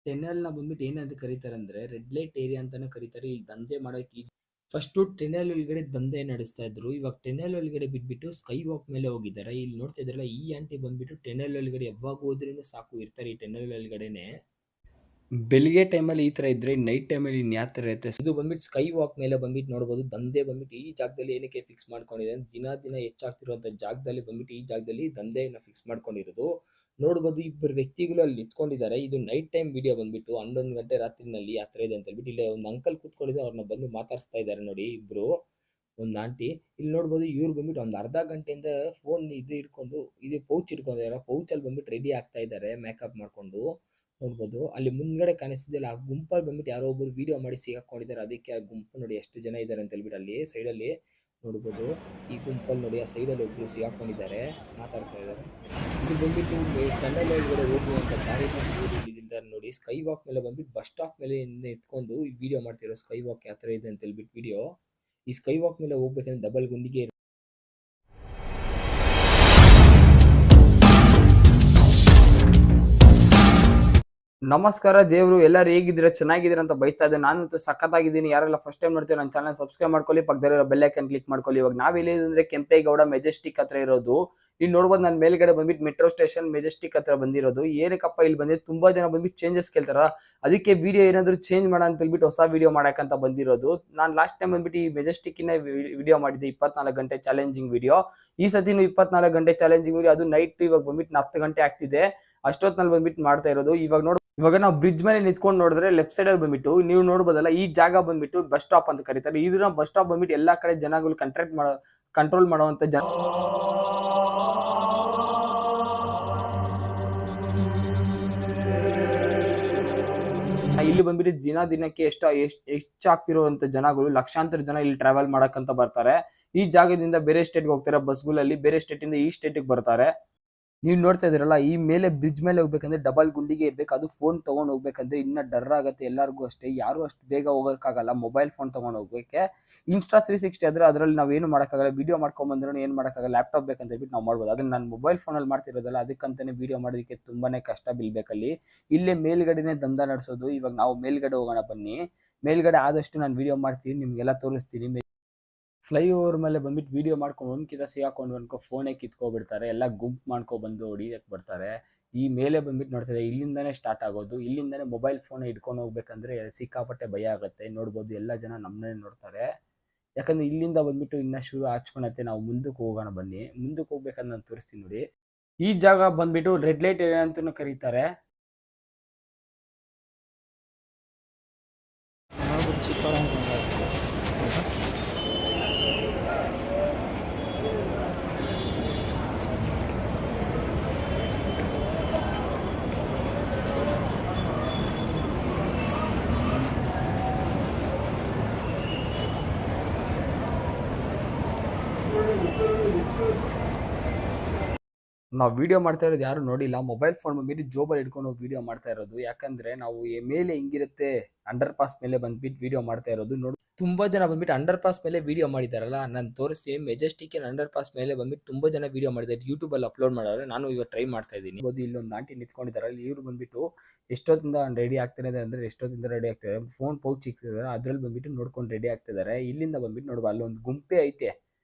ಟೆನಲ್‌ನ ಬಂದ್ಬಿಟ್ಟು ಏನಂತ ಕರೀತಾರೆ ಅಂದ್ರೆ ರೆಡ್ ಲೈಟ್ ಏರಿಯಾ ಅಂತಾನೆ ಕರೀತಾರೆ. ಇಲ್ಲಿ ದಂಧೆ ಮಾಡಕ್ ಈಸಿ. ಫಸ್ಟು ಟೆನಲ್ ಒಳಗಡೆ ದಂಧೆ ನಡೆಸ್ತಾ ಇದ್ರು. ಇವಾಗ ಟೆನಲ್ ಒಳಗಡೆ ಬಿಟ್ಬಿಟ್ಟು ಸ್ಕೈ ವಾಕ್ ಮೇಲೆ ಹೋಗಿದ್ದಾರೆ. ಇಲ್ಲಿ ನೋಡ್ತಾ ಇದ್ರಲ್ಲ ಈ ಆಂಟಿ ಬಂದ್ಬಿಟ್ಟು ಟೆನಲ್ ಒಳಗಡೆ ಯಾವಾಗ ಹೋದ್ರೂ ಸಾಕು ಇರ್ತಾರೆ ಈ ಟೆನಲ್ ಒಳಗಡೆನೆ. ಬೆಳಿಗ್ಗೆ ಟೈಮಲ್ಲಿ ಈ ತರ ಇದ್ರೆ ನೈಟ್ ಟೈಮಲ್ಲಿ ಇನ್ ಯಾವ ತರ ಇರುತ್ತೆ. ಇದು ಬಂದ್ಬಿಟ್ಟು ಸ್ಕೈ ವಾಕ್ ಮೇಲೆ ಬಂದ್ಬಿಟ್ಟು ನೋಡಬಹುದು. ದಂಧೆ ಬಂದ್ಬಿಟ್ಟು ಈ ಜಾಗದಲ್ಲಿ ಏನಕ್ಕೆ ಫಿಕ್ಸ್ ಮಾಡ್ಕೊಂಡಿದೆ ದಿನ ಹೆಚ್ಚಾಗ್ತಿರುವಂತ ಜಾಗದಲ್ಲಿ ಬಂದ್ಬಿಟ್ಟು ಈ ಜಾಗದಲ್ಲಿ ದಂಧೆಯನ್ನ ಫಿಕ್ಸ್ ಮಾಡ್ಕೊಂಡಿರೋದು. ನೋಡಬಹುದು ಇಬ್ಬರು ವ್ಯಕ್ತಿಗಳು ಅಲ್ಲಿ ನಿಂತ್ಕೊಂಡಿದ್ದಾರೆ. ಇದು ನೈಟ್ ಟೈಮ್ ವಿಡಿಯೋ ಬಂದ್ಬಿಟ್ಟು 11 ಗಂಟೆ ರಾತ್ರಿನಲ್ಲಿ ಆ ತರ ಇದೆ ಅಂತ ಹೇಳ್ಬಿಟ್ಟು ಇಲ್ಲಿ ಒಂದು ಅಂಕಲ್ ಕೂತ್ಕೊಂಡಿದ್ದಾರೆ. ಅವ್ರನ್ನ ಬಂದು ಮಾತಾಡ್ಸ್ತಾ ಇದ್ದಾರೆ ನೋಡಿ ಇಬ್ರು. ಒಂದು ಆಂಟಿ ಇಲ್ಲಿ ನೋಡಬಹುದು. ಇವ್ರು ಬಂದ್ಬಿಟ್ಟು ಒಂದು ಅರ್ಧ ಗಂಟೆಯಿಂದ ಫೋನ್ ಇದು ಹಿಡ್ಕೊಂಡು ಇದು ಪೌಚ್ ಹಿಡ್ಕೊಂಡಿದ್ದಾರೆ. ಪೌಚ್ ಅಲ್ಲಿ ಬಂದ್ಬಿಟ್ಟು ರೆಡಿ ಆಗ್ತಾ ಇದ್ದಾರೆ ಮೇಕಪ್ ಮಾಡ್ಕೊಂಡು. ನೋಡ್ಬೋದು ಅಲ್ಲಿ ಮುಂದ್ಗಡೆ ಕಾಣಿಸ್ತಿದೆಯಲ್ಲ ಆ ಗುಂಪಲ್ಲಿ ಬಂದ್ಬಿಟ್ಟು ಯಾರೋ ಒಬ್ರು ವಿಡಿಯೋ ಮಾಡಿ ಸಿಗಾಕೊಂಡಿದ್ದಾರೆ. ಅದಕ್ಕೆ ಆ ಗುಂಪು ನೋಡಿ ಎಷ್ಟು ಜನ ಇದ್ದಾರೆ ಅಂತ ಹೇಳ್ಬಿಟ್ಟು ಅಲ್ಲಿ ಸೈಡಲ್ಲಿ ನೋಡ್ಬೋದು. ಈ ಗುಂಪಲ್ಲಿ ನೋಡಿ ಆ ಸೈಡಲ್ಲಿ ಒಬ್ರು ಸಿಗಾಕೊಂಡಿದ್ದಾರೆ, ಮಾತಾಡ್ತಾ ಇದ್ದಾರೆ. ಇದು ಬಂದ್ಬಿಟ್ಟು ಟನಲ್ ಒಳಗಡೆ ಹೋಗುವಂತ ದಾರಿ ಇಲ್ಲಿದ್ದಾರೆ ನೋಡಿ. ಸ್ಕೈ ವಾಕ್ ಮೇಲೆ ಬಂದ್ಬಿಟ್ಟು ಬಸ್ ಸ್ಟಾಪ್ ಮೇಲೆ ಎತ್ಕೊಂಡು ವಿಡಿಯೋ ಮಾಡ್ತಿರೋ ಸ್ಕೈ ವಾಕ್ ಯಾವ ತರ ಇದೆ ಅಂತ ಹೇಳ್ಬಿಟ್ಟು ವಿಡಿಯೋ. ಈ ಸ್ಕೈ ವಾಕ್ ಮೇಲೆ ಹೋಗ್ಬೇಕಂದ್ರೆ ಡಬಲ್ ಗುಂಡಿಗೆ ನಮಸ್ಕಾರ ದೇವ್ರು, ಎಲ್ಲರೂ ಹೇಗಿದ್ದೀರಾ? ಚೆನ್ನಾಗಿದ್ದೀರಾ ಅಂತ ಬಯಸ್ತಾ ಇದ್ದೀನಿ. ನಾನಂತೂ ಸಖತ್ತಾಗಿದ್ದೀನಿ. ಯಾರೆಲ್ಲ ಫಸ್ಟ್ ಟೈಮ್ ನೋಡ್ತೀವಿ ನನ್ನ ಚಾನಲ್ ಸಬ್ಸ್ಕ್ರೈಬ್ ಮಾಡ್ಕೊಳ್ಳಿ, ಪಕ್ಕದಲ್ಲಿರೋ ಬೆಲ್ ಐಕನ್ ಕ್ಲಿಕ್ ಮಾಡ್ಕೊಳ್ಳಿ. ಇವಾಗ ನಾವೆಲ್ಲಿದ್ರೆ ಕೆಂಪೇಗೌಡ ಮೆಜೆಸ್ಟಿಕ್ ಹತ್ರ ಇರೋದು. ಇಲ್ಲಿ ನೋಡ್ಬೋದು ನಾನು ಮೇಲ್ಗಡೆ ಬಂದ್ಬಿಟ್ಟು ಮೆಟ್ರೋ ಸ್ಟೇಷನ್ ಮೆಜೆಸ್ಟಿಕ್ ಹತ್ರ ಬಂದಿರೋದು. ಏನಕ್ಕಪ್ಪ ಇಲ್ಲಿ ಬಂದಿದ್ದು, ತುಂಬಾ ಜನ ಬಂದ್ಬಿಟ್ಟು ಚೇಂಜಸ್ ಕೇಳ್ತಾರ. ಅದಕ್ಕೆ ವಿಡಿಯೋ ಏನಾದ್ರು ಚೇಂಜ್ ಮಾಡ ಅಂತ ಹೇಳ್ಬಿಟ್ಟು ಹೊಸ ವಿಡಿಯೋ ಮಾಡಕ್ಕಂತ ಬಂದಿರೋದು. ನಾನು ಲಾಸ್ಟ್ ಟೈಮ್ ಬಂದ್ಬಿಟ್ಟು ಈ ಮೆಜೆಸ್ಟಿಕ್ ವಿಡಿಯೋ ಮಾಡಿದ್ದೆ 24 ಗಂಟೆ ಚಾಲೆಂಜಿಂಗ್ ವಿಡಿಯೋ. ಈ ಸತಿನೂ 24 ಗಂಟೆ ಚಾಲೆಂಜಿಂಗ್ ವಿಡಿಯೋ. ಅದು ನೈಟ್ ಇವಾಗ ಬಂದ್ಬಿಟ್ಟು 10 ಗಂಟೆ ಆಗ್ತಿದೆ. ಅಷ್ಟೊತ್ನಲ್ಲಿ ಬಂದ್ಬಿಟ್ಟು ಮಾಡ್ತಾ ಇರೋದು. ಇವಾಗ ನಾವು ಬ್ರಿಡ್ಜ್ ಮೇಲೆ ನಿಂತ್ಕೊಂಡು ನೋಡಿದ್ರೆ ಲೆಫ್ಟ್ ಸೈಡ್ ಅಲ್ಲಿ ಬಂದ್ಬಿಟ್ಟು ನೀವು ನೋಡಬಹುದಲ್ಲ, ಈ ಜಾಗ ಬಂದ್ಬಿಟ್ಟು ಬಸ್ ಸ್ಟಾಪ್ ಅಂತ ಕರೀತಾರೆ. ಇದನ್ನ ಬಸ್ ಸ್ಟಾಪ್ ಬಂದ್ಬಿಟ್ಟು ಎಲ್ಲಾ ಕಡೆ ಜನಗಳು ಕಂಟ್ರೋಲ್ ಮಾಡುವಂತ ಜನ. ಇಲ್ಲಿ ಬಂದ್ಬಿಟ್ಟು ದಿನಕ್ಕೆ ಹೆಚ್ಚಾಗ್ತಿರುವಂತ ಜನಗಳು, ಲಕ್ಷಾಂತರ ಜನ ಇಲ್ಲಿ ಟ್ರಾವೆಲ್ ಮಾಡಕ್ಕಂತ ಬರ್ತಾರೆ. ಈ ಜಾಗದಿಂದ ಬೇರೆ ಸ್ಟೇಟ್ಗೆ ಹೋಗ್ತಾರೆ ಬಸ್ಗಳಲ್ಲಿ, ಬೇರೆ ಸ್ಟೇಟ್ ಇಂದ ಈ ಸ್ಟೇಟ್ಗೆ ಬರ್ತಾರೆ. ನೀವು ನೋಡ್ತಾ ಇದೀರಲ್ಲ, ಈ ಮೇಲೆ ಬ್ರಿಡ್ಜ್ ಮೇಲೆ ಹೋಗ್ಬೇಕಂದ್ರೆ ಡಬಲ್ ಗುಂಡಿಗೆ ಇರ್ಬೇಕು. ಅದು ಫೋನ್ ತಗೊಂಡ್ ಹೋಗ್ಬೇಕಂದ್ರೆ ಇನ್ನ ಡರ್ ಆಗತ್ತೆ ಎಲ್ಲರಿಗೂ ಅಷ್ಟೇ. ಯಾರು ಅಷ್ಟು ಬೇಗ ಹೋಗಕ್ಕಾಗಲ್ಲ ಮೊಬೈಲ್ ಫೋನ್ ತಗೊಂಡ್ ಹೋಗ್ಬೇಕೆ. ಇನ್ಸ್ಟಾ 360 ಆದ್ರೆ ಅದ್ರಲ್ಲಿ ನಾವ್ ಏನು ಮಾಡಕ್ಕಾಗಲ್ಲ. ವಿಡಿಯೋ ಮಾಡ್ಕೊಂಡ್ ಬಂದ್ರು ಏನ್ ಮಾಡಕ್ಕಾಗಲ್ಲ. ಲ್ಯಾಪ್ಟಾಪ್ ಬೇಕಂತ ಹೇಳ್ಬಿಟ್ಟು ನಾವು ಮಾಡ್ಬೋದು. ಅದನ್ನ ನಾನು ಮೊಬೈಲ್ ಫೋನ್ ಅಲ್ಲಿ ಮಾಡ್ತಿರೋದಲ್ಲ, ಅದಕ್ಕಂತಾನೆ ವಿಡಿಯೋ ಮಾಡೋದಕ್ಕೆ ತುಂಬಾನೇ ಕಷ್ಟ ಬೀಳ್ಬೇಕಲ್ಲಿ. ಇಲ್ಲೇ ಮೇಲ್ಗಡೆನೆ ದಂಧ ನಡೆಸೋದು. ಇವಾಗ ನಾವು ಮೇಲ್ಗಡೆ ಹೋಗೋಣ ಬನ್ನಿ. ಮೇಲ್ಗಡೆ ಆದಷ್ಟು ನಾನು ವಿಡಿಯೋ ಮಾಡ್ತೀನಿ, ನಿಮ್ಗೆಲ್ಲ ತೋರಿಸ್ತೀನಿ. ಫ್ಲೈಓವರ್ ಮೇಲೆ ಬಂದ್ಬಿಟ್ಟು ವಿಡಿಯೋ ಮಾಡ್ಕೊಂಡು ಒಂದ್ಕಿತ ಸಿಗಾಕೊಂಡು ಫೋನೇ ಕಿತ್ಕೊಬಿಡ್ತಾರೆ. ಎಲ್ಲ ಗುಂಪು ಮಾಡ್ಕೊ ಬಂದು ಹೊಡಿಯಕ್ಕೆ ಬರ್ತಾರೆ. ಈ ಮೇಲೆ ಬಂದ್ಬಿಟ್ಟು ನೋಡ್ತಾರೆ, ಇಲ್ಲಿಂದಾನೇ ಸ್ಟಾರ್ಟ್ ಆಗೋದು. ಇಲ್ಲಿಂದಾನೇ ಮೊಬೈಲ್ ಫೋನ್ ಹಿಡ್ಕೊಂಡು ಹೋಗ್ಬೇಕಂದ್ರೆ ಸಿಕ್ಕಾಪಟ್ಟೆ ಭಯ ಆಗುತ್ತೆ. ನೋಡ್ಬೋದು ಎಲ್ಲ ಜನ ನಮ್ಮನ್ನೇ ನೋಡ್ತಾರೆ. ಯಾಕಂದ್ರೆ ಇಲ್ಲಿಂದ ಬಂದ್ಬಿಟ್ಟು ಇನ್ನ ಶುರು ಹಚ್ಕೊಳತ್ತೆ. ನಾವು ಮುಂದಕ್ಕೆ ಹೋಗೋಣ ಬನ್ನಿ. ಮುಂದಕ್ಕೆ ಹೋಗ್ಬೇಕಂದ್ರೆ ನಾನು ತೋರಿಸ್ತೀನಿ ನೋಡಿ. ಈ ಜಾಗ ಬಂದ್ಬಿಟ್ಟು ರೆಡ್ ಲೈಟ್ ಏರಿಯಾ ಅಂತಾನೂ ಕರೀತಾರೆ. ನಾವು ವಿಡಿಯೋ ಮಾಡ್ತಾ ಇರೋದು ಯಾರು ನೋಡಿಲ್ಲ. ಮೊಬೈಲ್ ಫೋನ್ ಬಂದ್ಬಿಟ್ಟು ಜೋಬಲ್ಲಿ ಹಿಡ್ಕೊಂಡು ಹೋಗಿ ವಿಡಿಯೋ ಮಾಡ್ತಾ ಇರೋದು. ಯಾಕಂದ್ರೆ ನಾವು ಮೇಲೆ ಹಿಂಗಿರುತ್ತೆ ಅಂಡರ್ ಪಾಸ್ ಮೇಲೆ ಬಂದ್ಬಿಟ್ಟು ವಿಡಿಯೋ ಮಾಡ್ತಾ ಇರೋದು. ನೋಡಿ ತುಂಬಾ ಜನ ಬಂದ್ಬಿಟ್ಟು ಅಂಡರ್ ಪಾಸ್ ಮೇಲೆ ವಿಡಿಯೋ ಮಾಡಿದಾರಲ್ಲ, ನಾನು ತೋರಿಸ್ತೀನಿ. ಮೆಜೆಸ್ಟಿಕ್ ಅಂಡರ್ ಪಾಸ್ ಮೇಲೆ ಬಂದ್ಬಿಟ್ಟು ತುಂಬಾ ಜನ ವಿಡಿಯೋ ಮಾಡಿದ್ದಾರೆ. ಯೂಟ್ಯೂಬ್ ಅಲ್ಲಿ ಅಪ್ಲೋಡ್ ಮಾಡೋರು. ನಾನು ಇವಾಗ ಟ್ರೈ ಮಾಡ್ತಾ ಇದ್ದೀನಿ. ಇಲ್ಲೊಂದು ಆಂಟಿ ನಿಂತ್ಕೊಂಡಿದ್ದಾರೆ. ಇವ್ರು ಬಂದ್ಬಿಟ್ಟು ಎಷ್ಟೊತ್ತಿಂದ ರೆಡಿ ಆಗ್ತಿದ್ದಾರೆ ಅಂದ್ರೆ ಎಷ್ಟೊತ್ತಿಂದ ರೆಡಿ ಆಗ್ತಿದ್ದಾರೆ. ಫೋನ್ ಪೌಚ್ ಇಕ್ತಿದ್ದಾರೆ, ಅದ್ರಲ್ಲಿ ಬಂದ್ಬಿಟ್ಟು ನೋಡ್ಕೊಂಡು ರೆಡಿ ಆಗ್ತಿದ್ದಾರೆ. ಇಲ್ಲಿಂದ ಬಂದ್ಬಿಟ್ಟು ನೋಡುವ ಅಲ್ಲೊಂದು ಗುಂಪೆ ಐತೆ.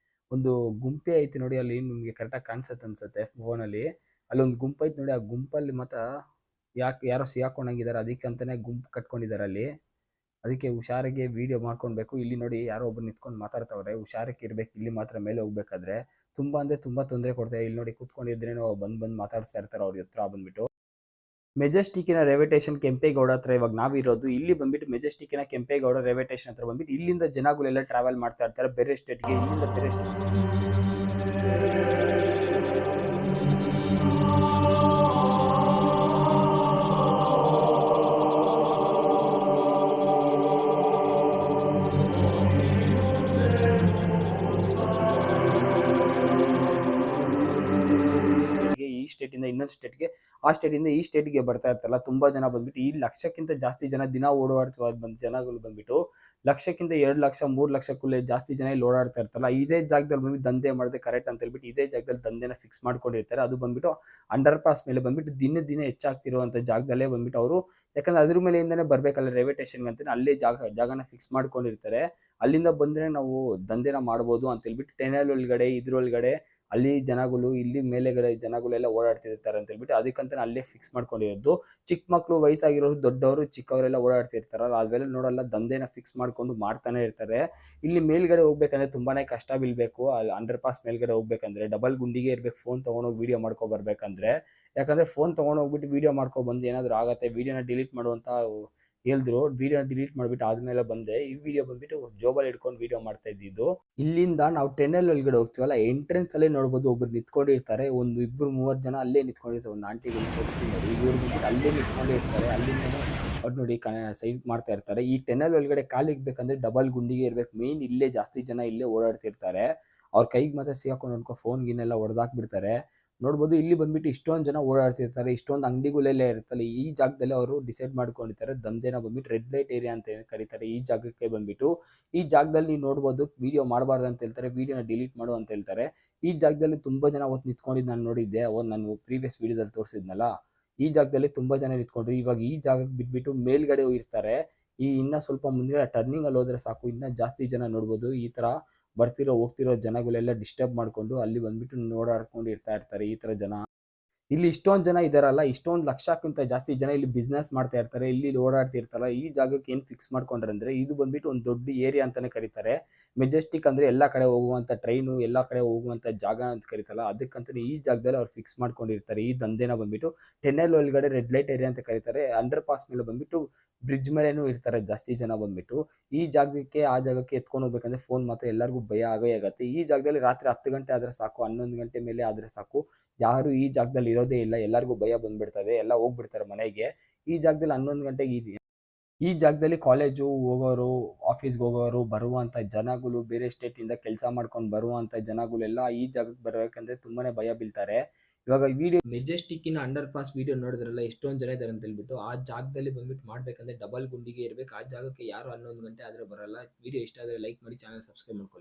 ಒಂದು ಗುಂಪೆ ಐತಿ ನೋಡಿ, ಅಲ್ಲಿ ನಿಮ್ಗೆ ಕರೆಕ್ಟಾಗಿ ಕಾಣಿಸುತ್ತೆ ಅನ್ಸುತ್ತೆ ಫೋನಲ್ಲಿ. ಅಲ್ಲೊಂದು ಗುಂಪು ಐತಿ ನೋಡಿ. ಆ ಗುಂಪಲ್ಲಿ ಯಾರೋ ಸಿಗಾಕೊಂಡಂಗಿದ್ದಾರೆ. ಅದಕ್ಕಂತಾನೆ ಗುಂಪು ಕಟ್ಕೊಂಡಿದ್ದಾರೆ ಅಲ್ಲಿ. ಅದಕ್ಕೆ ಹುಷಾರಿಗೆ ವಿಡಿಯೋ ಮಾಡ್ಕೊಳ್ಬೇಕು. ಇಲ್ಲಿ ನೋಡಿ ಯಾರೋ ಒಬ್ರು ನಿಂತ್ಕೊಂಡು ಮಾತಾಡ್ತಾವ್ರೆ. ಹುಷಾರಕ್ಕೆ ಇರ್ಬೇಕು. ಇಲ್ಲಿ ಮಾತ್ರ ಮೇಲೆ ಹೋಗ್ಬೇಕಾದ್ರೆ ತುಂಬಾ ಅಂದ್ರೆ ತುಂಬಾ ತೊಂದರೆ ಕೊಡ್ತಾರೆ. ಇಲ್ಲಿ ನೋಡಿ ಕೂತ್ಕೊಂಡಿದ್ರೇನೋ ಬಂದ್ ಮಾತಾಡ್ತಾ ಇರ್ತಾರೆ ಅವ್ರ ಹತ್ರ ಬಂದ್ಬಿಟ್ಟು. ಮೆಜೆಸ್ಟಿಕ್ಕಿನ ರೈಲ್ವೆ ಸ್ಟೇಷನ್ ಕೆಂಪೇಗೌಡ ಹತ್ರ ಇವಾಗ ನಾವಿರೋದು. ಇಲ್ಲಿ ಬಂದ್ಬಿಟ್ಟು ಮೆಜೆಸ್ಟಿಕ್ಕಿನ ಕೆಂಪೇಗೌಡ ರೈಲ್ವೆ ಸ್ಟೇಷನ್ ಹತ್ರ ಬಂದ್ಬಿಟ್ಟು ಇಲ್ಲಿಂದ ಜನಗಳೆಲ್ಲ ಟ್ರಾವೆಲ್ ಮಾಡ್ತಾ ಇರ್ತಾರೆ ಬೇರೆ ಸ್ಟೇಟ್ಗೆ. ಇಲ್ಲಿಂದ ಬೇರೆ ಸ್ಟೇಟ್ ಈ ಸ್ಟೇಟಿಂದ ಸ್ಟೇಟಿಂದ ಇನ್ನೊಂದು ಸ್ಟೇಟ್ಗೆ, ಆ ಸ್ಟೇಟಿಂದ ಈ ಸ್ಟೇಟ್ಗೆ ಬರ್ತಾ ಇರ್ತಾರಲ್ಲ ತುಂಬ ಜನ ಬಂದ್ಬಿಟ್ಟು ಈ ಲಕ್ಷಕ್ಕಿಂತ ಜಾಸ್ತಿ ಜನ ದಿನ ಓಡಾಡ್ತಿರೋ ಜನಗಳು ಬಂದ್ಬಿಟ್ಟು ಲಕ್ಷಕ್ಕಿಂತ 2 ಲಕ್ಷ 3 ಲಕ್ಷಕ್ಕೂ ಜಾಸ್ತಿ ಜನ ಇಲ್ಲಿ ಓಡಾಡ್ತಾ ಇರ್ತಾರಲ್ಲ, ಇದೇ ಜಾಗದಲ್ಲಿ ಬಂದ್ಬಿಟ್ಟು ದಂಧೆ ಮಾಡಿದ್ರೆ ಕರೆಕ್ಟ್ ಅಂತ ಹೇಳ್ಬಿಟ್ಟು ಇದೇ ಜಾಗದಲ್ಲಿ ದಂಧೆನ ಫಿಕ್ಸ್ ಮಾಡ್ಕೊಂಡಿರ್ತಾರೆ. ಅದು ಬಂದ್ಬಿಟ್ಟು ಅಂಡರ್ ಪಾಸ್ ಮೇಲೆ ಬಂದ್ಬಿಟ್ಟು ದಿನ ಹೆಚ್ಚಾಗ್ತಿರುವಂಥ ಜಾಗದಲ್ಲೇ ಬಂದ್ಬಿಟ್ಟು ಅವರು, ಯಾಕಂದ್ರೆ ಅದ್ರ ಮೇಲೆಯಿಂದನೇ ಬರ್ಬೇಕಲ್ಲ ರೈಲ್ವೆ ಸ್ಟೇಷನ್ಗೆ ಅಂತ ಅಲ್ಲೇ ಜಾಗನ ಫಿಕ್ಸ್ ಮಾಡ್ಕೊಂಡಿರ್ತಾರೆ. ಅಲ್ಲಿಂದ ಬಂದ್ರೆ ನಾವು ದಂಧೆನ ಮಾಡ್ಬೋದು ಅಂತ ಹೇಳ್ಬಿಟ್ಟು ಟೆನಲ್ ಒಳಗಡೆ ಇದ್ರೊಳಗಡೆ ಅಲ್ಲಿ ಜನಗಳು ಇಲ್ಲಿ ಮೇಲೆಗಡೆ ಜನಗಳೆಲ್ಲ ಓಡಾಡ್ತಿರ್ತಾರೆ ಅಂತ ಹೇಳ್ಬಿಟ್ಟು ಅದಕ್ಕಂತ ಅಲ್ಲೇ ಫಿಕ್ಸ್ ಮಾಡ್ಕೊಂಡಿರೋದು. ಚಿಕ್ಕ ಮಕ್ಕಳು, ವಯಸ್ಸಾಗಿರೋರು, ದೊಡ್ಡವರು, ಚಿಕ್ಕವರೆಲ್ಲ ಓಡಾಡ್ತಿರ್ತಾರಲ್ಲ ಅವೆಲ್ಲ ನೋಡಲ್ಲ, ದಂಧೆನ ಫಿಕ್ಸ್ ಮಾಡ್ಕೊಂಡು ಮಾಡ್ತಾನೆ ಇರ್ತಾರೆ. ಇಲ್ಲಿ ಮೇಲ್ಗಡೆ ಹೋಗ್ಬೇಕಂದ್ರೆ ತುಂಬಾನೇ ಕಷ್ಟ ಬೀಳ್ಬೇಕು. ಅಲ್ಲಿ ಅಂಡರ್ ಪಾಸ್ ಮೇಲ್ಗಡೆ ಹೋಗ್ಬೇಕಂದ್ರೆ ಡಬಲ್ ಗುಂಡಿಗೆ ಇರ್ಬೇಕು ಫೋನ್ ತಗೊಂಡೋಗಿ ವಿಡಿಯೋ ಮಾಡ್ಕೊ ಬರ್ಬೇಕಂದ್ರೆ. ಯಾಕಂದ್ರೆ ಫೋನ್ ತಗೊಂಡೋಗ್ಬಿಟ್ಟು ವಿಡಿಯೋ ಮಾಡ್ಕೊ ಬಂದು ಏನಾದ್ರು ಆಗತ್ತೆ, ವಿಡಿಯೋನ ಡಿಲೀಟ್ ಮಾಡುವಂತ ಹೇಳಿದ್ರು. ವಿಡಿಯೋ ಡಿಲೀಟ್ ಮಾಡ್ಬಿಟ್ಟು ಆದ್ಮೇಲೆ ಬಂದೆ. ಈ ವಿಡಿಯೋ ಬಂದ್ಬಿಟ್ಟು ಜೋಬಲ್ಲಿ ಇಟ್ಕೊಂಡು ವಿಡಿಯೋ ಮಾಡ್ತಾ ಇದ್ದಿದ್ದು. ಇಲ್ಲಿಂದ ನಾವು ಟೆನಲ್ ಒಳಗಡೆ ಹೋಗ್ತೀವಲ್ಲ, ಎಂಟ್ರೆನ್ಸ್ ಅಲ್ಲೇ ನೋಡ್ಬೋದು ಒಬ್ರು ನಿಂತ್ಕೊಂಡಿರ್ತಾರೆ. ಒಂದು 2-3 ಜನ ಅಲ್ಲೇ ನಿಂತ್ಕೊಂಡಿರ್ತಾರೆ. ಒಂದು ಆಂಟಿಗಳು ತೋರಿಸಿ ನೋಡಿ, ಇವ್ರು ಬಂದ್ಬಿಟ್ಟು ಅಲ್ಲೇ ನಿಂತ್ಕೊಂಡಿರ್ತಾರೆ. ಅಲ್ಲಿಂದ ಅವ್ರು ನೋಡಿ ಸೈಡ್ ಮಾಡ್ತಾ ಇರ್ತಾರೆ. ಈ ಟೆನಲ್ ಒಳಗಡೆ ಕಾಲಿಗ್ಬೇಕಂದ್ರೆ ಡಬಲ್ ಗುಂಡಿಗೆ ಇರ್ಬೇಕು. ಮೇನ್ ಇಲ್ಲೇ ಜಾಸ್ತಿ ಜನ ಇಲ್ಲೇ ಓಡಾಡ್ತಿರ್ತಾರೆ. ಅವ್ರ ಕೈಗೆ ಮಾತ್ರ ಸಿಗಾಕೊಂಡು ಅನ್ಕೋ ಫೋನ್ ಗಿನ್ನೆಲ್ಲ ಹೊಡೆದಾಕ್ಬಿಡ್ತಾರೆ. ನೋಡ್ಬೋದು ಇಲ್ಲಿ ಬಂದ್ಬಿಟ್ಟು ಇಷ್ಟೊಂದು ಜನ ಓಡಾಡ್ತಿರ್ತಾರೆ, ಇಷ್ಟೊಂದು ಅಂಗಡಿಗಳೆಲ್ಲ ಇರುತ್ತಲ್ಲ, ಈ ಜಾಗದಲ್ಲಿ ಅವರು ಡಿಸೈಡ್ ಮಾಡ್ಕೊಂಡಿರ್ತಾರೆ ದಂಧೆನ ಬಂದ್ಬಿಟ್ಟು ರೆಡ್ ಲೈಟ್ ಏರಿಯಾ ಅಂತ ಕರೀತಾರೆ ಈ ಜಾಗಕ್ಕೆ ಬಂದ್ಬಿಟ್ಟು. ಈ ಜಾಗದಲ್ಲಿ ನೀವು ನೋಡ್ಬೋದು ವಿಡಿಯೋ ಮಾಡಬಾರ್ದು ಅಂತ ಹೇಳ್ತಾರೆ, ವಿಡಿಯೋನ ಡಿಲೀಟ್ ಮಾಡು ಅಂತ ಹೇಳ್ತಾರೆ. ಈ ಜಾಗದಲ್ಲಿ ತುಂಬಾ ಜನ ಅವತ್ತು ನಿಂತ್ಕೊಂಡಿದ್ದು ನಾನು ನೋಡಿದ್ದೆ. ಅವತ್ತು ನಾನು ಪ್ರೀವಿಯಸ್ ವಿಡಿಯೋದಲ್ಲಿ ತೋರಿಸಿದ್ನಲ್ಲ, ಈ ಜಾಗದಲ್ಲಿ ತುಂಬಾ ಜನ ನಿಂತ್ಕೊಂಡ್ರು. ಇವಾಗ ಈ ಜಾಗಕ್ಕೆ ಬಿಟ್ಬಿಟ್ಟು ಮೇಲ್ಗಡೆ ಇರ್ತಾರೆ. ಈ ಇನ್ನ ಸ್ವಲ್ಪ ಮುಂದೆ ಟರ್ನಿಂಗ್ ಅಲ್ಲಿ ಹೋದ್ರೆ ಸಾಕು, ಇನ್ನ ಜಾಸ್ತಿ ಜನ ನೋಡ್ಬೋದು. ಈ ತರ ಬರ್ತಿರೋ ಹೋಗ್ತಿರೋ ಜನಗಳೆಲ್ಲ ಡಿಸ್ಟರ್ಬ್ ಮಾಡ್ಕೊಂಡು ಅಲ್ಲಿ ಬಂದ್ಬಿಟ್ಟು ಓಡಾಡ್ಕೊಂಡು ಇರ್ತಾರೆ ಈ ತರ ಜನ. ಇಲ್ಲಿ ಇಷ್ಟೊಂದು ಜನ ಇದಾರಲ್ಲ, ಇಷ್ಟೊಂದು ಲಕ್ಷಕ್ಕಿಂತ ಜಾಸ್ತಿ ಜನ ಇಲ್ಲಿ ಬಿಸ್ನೆಸ್ ಮಾಡ್ತಾ ಇರ್ತಾರೆ, ಇಲ್ಲಿ ಓಡಾಡ್ತಿರ್ತಾರಲ್ಲ. ಈ ಜಾಗಕ್ಕೆ ಏನು ಫಿಕ್ಸ್ ಮಾಡ್ಕೊಂಡ್ರೆ ಅಂದ್ರೆ ಇದು ಬಂದ್ಬಿಟ್ಟು ಒಂದು ದೊಡ್ಡ ಏರಿಯಾ ಅಂತಾನೆ ಕರೀತಾರೆ. ಮೆಜೆಸ್ಟಿಕ್ ಅಂದ್ರೆ ಎಲ್ಲಾ ಕಡೆ ಹೋಗುವಂತ ಟ್ರೈನು, ಎಲ್ಲಾ ಕಡೆ ಹೋಗುವಂತ ಜಾಗ ಅಂತ ಕರೀತಲ್ಲ, ಅದಕ್ಕಂತಾನೆ ಈ ಜಾಗದಲ್ಲಿ ಅವ್ರು ಫಿಕ್ಸ್ ಮಾಡ್ಕೊಂಡಿರ್ತಾರೆ. ಈ ದಂಧೆನ ಬಂದ್ಬಿಟ್ಟು ಟೆನಲ್ ಒಳಗಡೆ ರೆಡ್ ಲೈಟ್ ಏರಿಯಾ ಅಂತ ಕರೀತಾರೆ. ಅಂಡರ್ ಪಾಸ್ ಮೇಲೆ ಬಂದ್ಬಿಟ್ಟು ಬ್ರಿಡ್ಜ್ ಮೇಲೇನು ಇರ್ತಾರೆ ಜಾಸ್ತಿ ಜನ ಬಂದ್ಬಿಟ್ಟು. ಈ ಜಾಗಕ್ಕೆ ಆ ಜಾಗಕ್ಕೆ ಎತ್ಕೊಂಡು ಹೋಗ್ಬೇಕಂದ್ರೆ ಫೋನ್ ಮಾತ್ರ ಎಲ್ಲರಿಗೂ ಭಯ ಆಗತ್ತೆ. ಈ ಜಾಗದಲ್ಲಿ ರಾತ್ರಿ 10 ಗಂಟೆ ಆದ್ರೆ ಸಾಕು, 11 ಗಂಟೆ ಮೇಲೆ ಆದ್ರೆ ಸಾಕು, ಯಾರು ಈ ಜಾಗದಲ್ಲಿ ಇರೋದೇ ಇಲ್ಲ. ಎಲ್ಲರಿಗೂ ಭಯ ಬಂದ್ಬಿಡ್ತದೆ, ಎಲ್ಲ ಹೋಗ್ಬಿಡ್ತಾರೆ ಮನೆಗೆ. ಈ ಜಾಗದಲ್ಲಿ 11 ಗಂಟೆಗೆ ಈ ಜಾಗದಲ್ಲಿ ಕಾಲೇಜು ಹೋಗೋರು, ಆಫೀಸ್ಗೆ ಹೋಗೋರು, ಬರುವಂತ ಜನಗಳು, ಬೇರೆ ಸ್ಟೇಟ್ ಇಂದ ಕೆಲಸ ಮಾಡ್ಕೊಂಡು ಬರುವಂತ ಜನಗಳೆಲ್ಲ ಈ ಜಾಗಕ್ಕೆ ಬರ್ಬೇಕಂದ್ರೆ ತುಂಬಾನೇ ಭಯ ಬೀಳ್ತಾರೆ. ಇವಾಗ ವಿಡಿಯೋ ಮೆಜೆಸ್ಟಿಕ್ಕಿನ ಅಂಡರ್ ಪಾಸ್ ವಿಡಿಯೋ ನೋಡಿದ್ರಲ್ಲ ಎಷ್ಟೊಂದು ಜನ ಇದಾರೆ ಅಂತ ಹೇಳ್ಬಿಟ್ಟು, ಆ ಜಾಗದಲ್ಲಿ ಬಂದ್ಬಿಟ್ಟು ಮಾಡ್ಬೇಕಂದ್ರೆ ಡಬಲ್ ಗುಂಡಿಗೆ ಇರ್ಬೇಕು. ಆ ಜಾಗಕ್ಕೆ ಯಾರು 11 ಗಂಟೆ ಆದ್ರೆ ಬರಲ್ಲ. ವಿಡಿಯೋ ಇಷ್ಟ ಆದ್ರೆ ಲೈಕ್ ಮಾಡಿ, ಚಾನಲ್ ಸಬ್ಸ್ಕ್ರೈಬ್ ಮಾಡ್ಕೊಳ್ಳಿ.